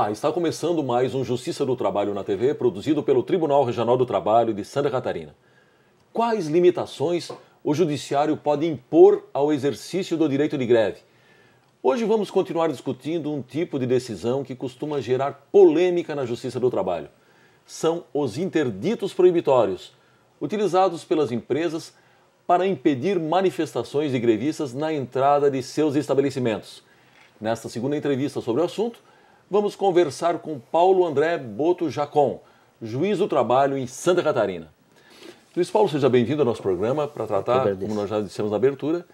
Olá, está começando mais um Justiça do Trabalho na TV, produzido pelo Tribunal Regional do Trabalho de Santa Catarina. Quais limitações o Judiciário pode impor ao exercício do direito de greve? Hoje vamos continuar discutindo um tipo de decisão que costuma gerar polêmica na Justiça do Trabalho. São os interditos proibitórios, utilizados pelas empresas para impedir manifestações de grevistas na entrada de seus estabelecimentos. Nesta segunda entrevista sobre o assunto, vamos conversar com Paulo André Boto Jacon, juiz do trabalho em Santa Catarina. Luiz Paulo, seja bem-vindo ao nosso programa para tratar, como nós já dissemos na abertura,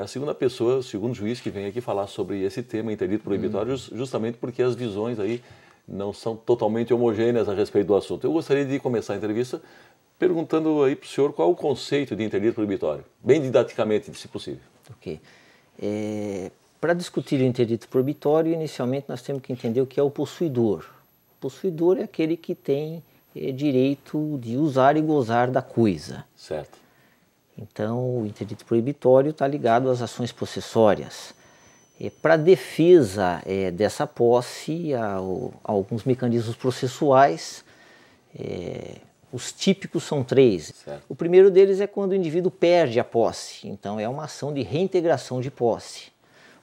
a segunda pessoa, o segundo juiz que vem aqui falar sobre esse tema interdito proibitório, justamente porque as visões aí não são totalmente homogêneas a respeito do assunto. Eu gostaria de começar a entrevista perguntando aí para o senhor qual é o conceito de interdito proibitório, bem didaticamente, se possível. Ok. Para discutir o interdito proibitório, inicialmente nós temos que entender o que é o possuidor. O possuidor é aquele que tem direito de usar e gozar da coisa. Certo. Então, o interdito proibitório está ligado às ações possessórias. Para defesa dessa posse, há alguns mecanismos processuais. Os típicos são três. Certo. O primeiro deles é quando o indivíduo perde a posse. Então, é uma ação de reintegração de posse.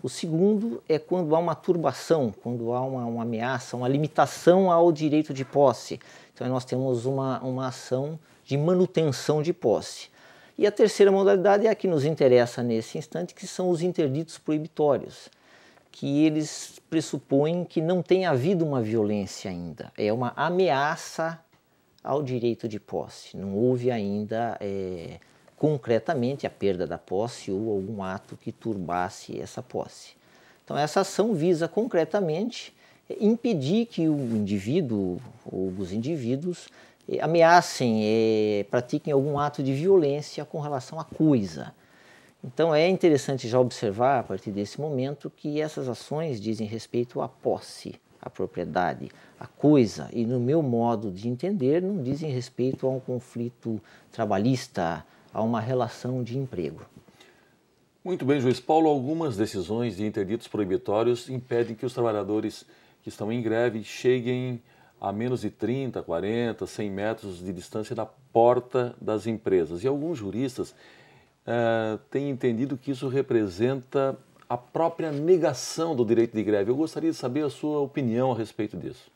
O segundo é quando há uma turbação, quando há uma ameaça, uma limitação ao direito de posse. Então, nós temos uma ação de manutenção de posse. E a terceira modalidade é a que nos interessa nesse instante, que são os interditos proibitórios, que eles pressupõem que não tenha havido uma violência ainda. É uma ameaça ao direito de posse. Não houve ainda concretamente a perda da posse ou algum ato que turbasse essa posse. Então essa ação visa concretamente impedir que o indivíduo ou os indivíduos ameacem, pratiquem algum ato de violência com relação à coisa. Então é interessante já observar a partir desse momento que essas ações dizem respeito à posse, à propriedade, à coisa, e no meu modo de entender não dizem respeito a um conflito trabalhista, a uma relação de emprego. Muito bem, juiz Paulo. Algumas decisões de interditos proibitórios impedem que os trabalhadores que estão em greve cheguem a menos de 30, 40, 100 metros de distância da porta das empresas. E alguns juristas têm entendido que isso representa a própria negação do direito de greve. Eu gostaria de saber a sua opinião a respeito disso.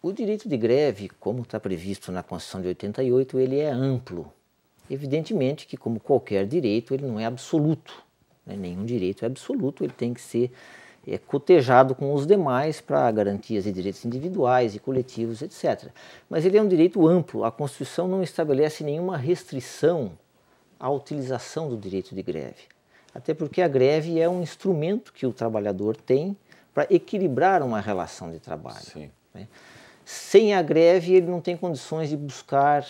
O direito de greve, como está previsto na Constituição de 88, ele é amplo. Evidentemente que, como qualquer direito, ele não é absoluto. Né? Nenhum direito é absoluto, ele tem que ser cotejado com os demais para garantias de direitos individuais e coletivos, etc. Mas ele é um direito amplo. A Constituição não estabelece nenhuma restrição à utilização do direito de greve. Até porque a greve é um instrumento que o trabalhador tem para equilibrar uma relação de trabalho. Sim. Né? Sem a greve, ele não tem condições de buscar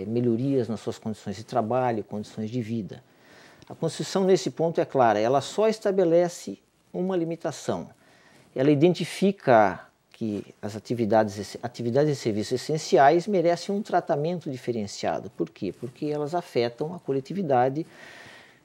melhorias nas suas condições de trabalho, condições de vida. A Constituição, nesse ponto, é clara. Ela só estabelece uma limitação. Ela identifica que as atividades e serviços essenciais merecem um tratamento diferenciado. Por quê? Porque elas afetam a coletividade.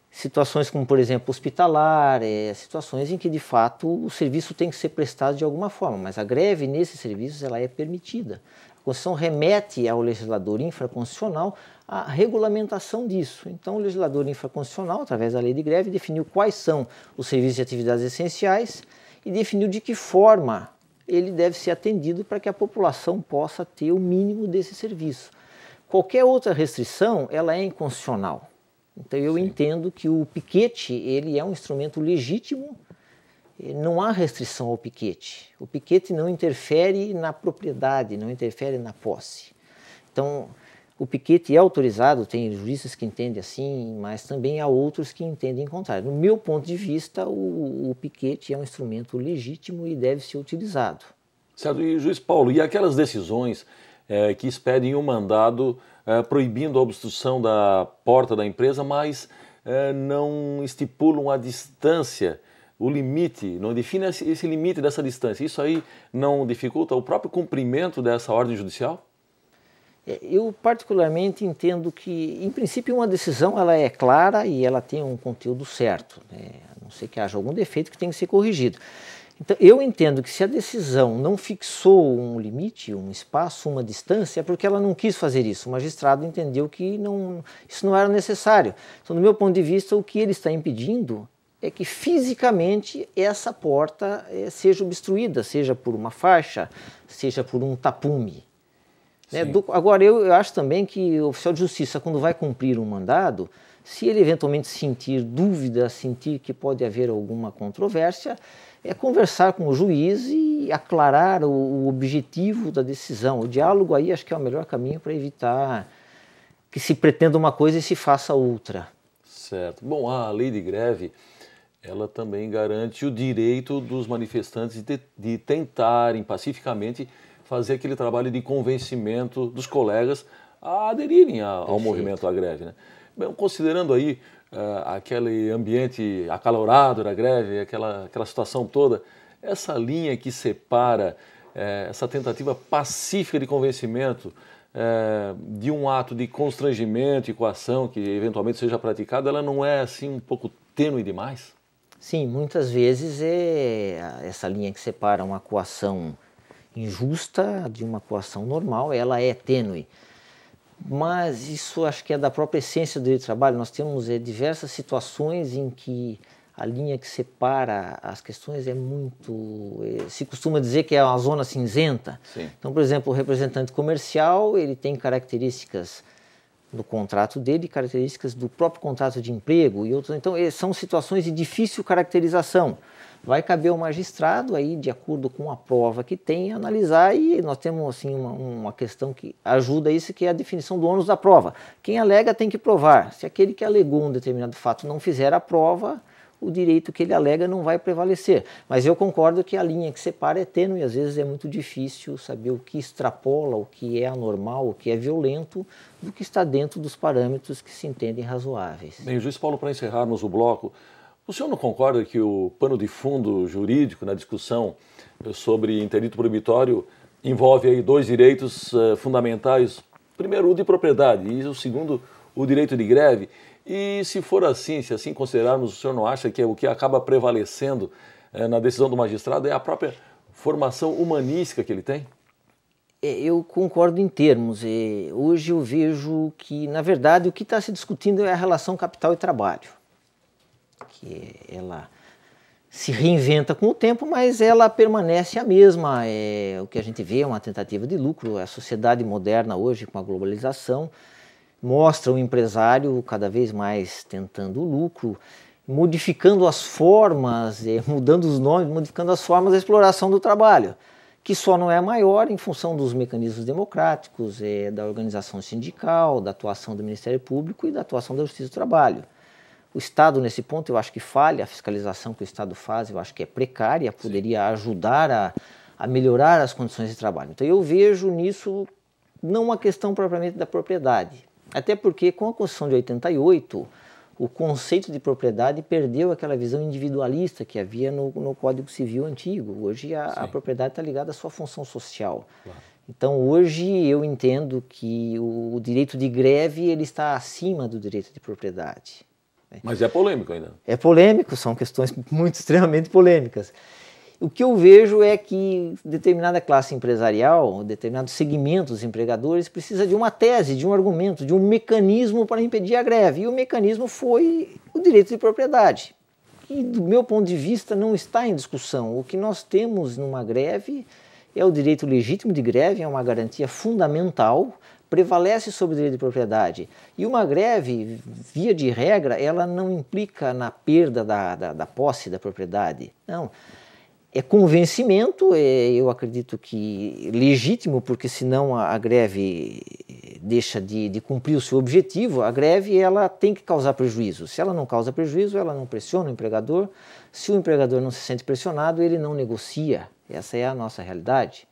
Situações como, por exemplo, hospitalar, situações em que, de fato, o serviço tem que ser prestado de alguma forma, mas a greve nesses serviços ela é permitida. A Constituição remete ao legislador infraconstitucional a regulamentação disso. Então, o legislador infraconstitucional, através da lei de greve, definiu quais são os serviços e atividades essenciais e definiu de que forma ele deve ser atendido para que a população possa ter o mínimo desse serviço. Qualquer outra restrição, ela é inconstitucional. Então eu entendo que o piquete ele é um instrumento legítimo, não há restrição ao piquete. O piquete não interfere na propriedade, não interfere na posse. Então o piquete é autorizado, tem juristas que entendem assim, mas também há outros que entendem contrário. No meu ponto de vista, o piquete é um instrumento legítimo e deve ser utilizado. Certo, e juiz Paulo, e aquelas decisões que expedem um mandado proibindo a obstrução da porta da empresa, mas não estipulam a distância, o limite, não define esse limite dessa distância. Isso aí não dificulta o próprio cumprimento dessa ordem judicial? Eu particularmente entendo que, em princípio, uma decisão ela é clara e ela tem um conteúdo certo, né? A não ser que haja algum defeito que tem que ser corrigido. Então, eu entendo que se a decisão não fixou um limite, um espaço, uma distância, é porque ela não quis fazer isso. O magistrado entendeu que isso não era necessário. Então, do meu ponto de vista, o que ele está impedindo é que fisicamente essa porta seja obstruída, seja por uma faixa, seja por um tapume. Né? Agora, eu acho também que o oficial de justiça, quando vai cumprir um mandado, se ele eventualmente sentir dúvida, sentir que pode haver alguma controvérsia, é conversar com o juiz e aclarar o objetivo da decisão. O diálogo aí acho que é o melhor caminho para evitar que se pretenda uma coisa e se faça outra. Certo. Bom, a lei de greve, ela também garante o direito dos manifestantes de tentarem pacificamente fazer aquele trabalho de convencimento dos colegas a aderirem ao movimento à greve, né? Bem, considerando aí aquele ambiente acalorado da greve, aquela situação toda, essa linha que separa essa tentativa pacífica de convencimento de um ato de constrangimento e coação que eventualmente seja praticado, ela não é assim um pouco tênue demais? Sim, muitas vezes essa linha que separa uma coação injusta de uma coação normal, ela é tênue. Mas isso acho que é da própria essência do direito do trabalho. Nós temos diversas situações em que a linha que separa as questões é muito... se costuma dizer que é uma zona cinzenta. Sim. Então, por exemplo, o representante comercial, ele tem características do contrato dele, características do próprio contrato de emprego e outros. Então, são situações de difícil caracterização. Vai caber ao magistrado, aí, de acordo com a prova que tem, analisar, e nós temos assim, uma questão que ajuda isso, que é a definição do ônus da prova. Quem alega tem que provar. Se aquele que alegou um determinado fato não fizer a prova, o direito que ele alega não vai prevalecer. Mas eu concordo que a linha que separa é tênue, e às vezes é muito difícil saber o que extrapola, o que é anormal, o que é violento, do que está dentro dos parâmetros que se entendem razoáveis. Bem, juiz Paulo, para encerrarmos o bloco, o senhor não concorda que o pano de fundo jurídico na discussão sobre interdito proibitório envolve aí dois direitos fundamentais? Primeiro, o de propriedade, e o segundo, o direito de greve. E se for assim, se assim considerarmos, o senhor não acha que o que acaba prevalecendo na decisão do magistrado é a própria formação humanística que ele tem? Eu concordo em termos. Hoje eu vejo que, na verdade, o que está se discutindo é a relação capital e trabalho, que ela se reinventa com o tempo, mas ela permanece a mesma. O que a gente vê é uma tentativa de lucro. A sociedade moderna hoje, com a globalização, mostra o empresário cada vez mais tentando lucro, modificando as formas, mudando os nomes, modificando as formas da exploração do trabalho, que só não é maior em função dos mecanismos democráticos, da organização sindical, da atuação do Ministério Público e da atuação da Justiça do Trabalho. O Estado, nesse ponto, eu acho que falha, a fiscalização que o Estado faz, eu acho que é precária, poderia ajudar a melhorar as condições de trabalho. Então eu vejo nisso não uma questão propriamente da propriedade, até porque com a Constituição de 88, o conceito de propriedade perdeu aquela visão individualista que havia no Código Civil antigo. Hoje a propriedade está ligada à sua função social. Claro. Então hoje eu entendo que o direito de greve ele está acima do direito de propriedade. Mas é polêmico ainda. É polêmico, são questões muito extremamente polêmicas. O que eu vejo é que determinada classe empresarial, determinados segmentos empregadores, precisa de uma tese, de um argumento, de um mecanismo para impedir a greve. E o mecanismo foi o direito de propriedade. E do meu ponto de vista não está em discussão. O que nós temos numa greve é o direito legítimo de greve, é uma garantia fundamental, prevalece sobre o direito de propriedade. E uma greve, via de regra, ela não implica na perda da posse da propriedade. Não. É convencimento, eu acredito que legítimo, porque senão a greve deixa de cumprir o seu objetivo. A greve ela tem que causar prejuízo. Se ela não causa prejuízo, ela não pressiona o empregador. Se o empregador não se sente pressionado, ele não negocia. Essa é a nossa realidade.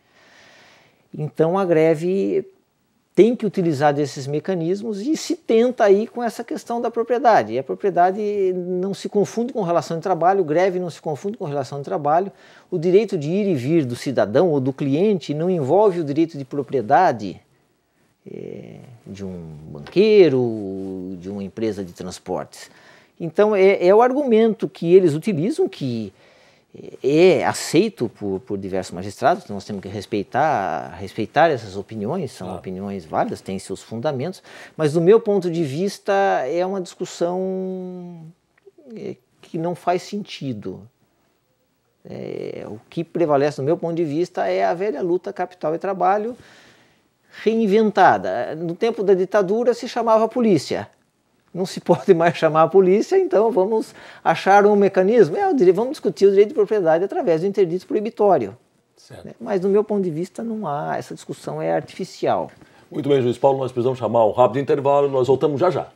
Então a greve tem que utilizar desses mecanismos e se tenta aí com essa questão da propriedade. E a propriedade não se confunde com relação de trabalho, greve não se confunde com relação de trabalho. O direito de ir e vir do cidadão ou do cliente não envolve o direito de propriedade de um banqueiro, de uma empresa de transportes. Então é o argumento que eles utilizam que é aceito por diversos magistrados, nós temos que respeitar essas opiniões, são opiniões válidas, têm seus fundamentos, mas do meu ponto de vista é uma discussão que não faz sentido. O que prevalece, do meu ponto de vista, é a velha luta capital e trabalho reinventada. No tempo da ditadura se chamava polícia. Não se pode mais chamar a polícia, então vamos achar um mecanismo. Vamos discutir o direito de propriedade através do interdito proibitório. Certo. Mas, do meu ponto de vista, não há. Essa discussão é artificial. Muito bem, juiz Paulo, nós precisamos chamar um rápido intervalo e nós voltamos já já.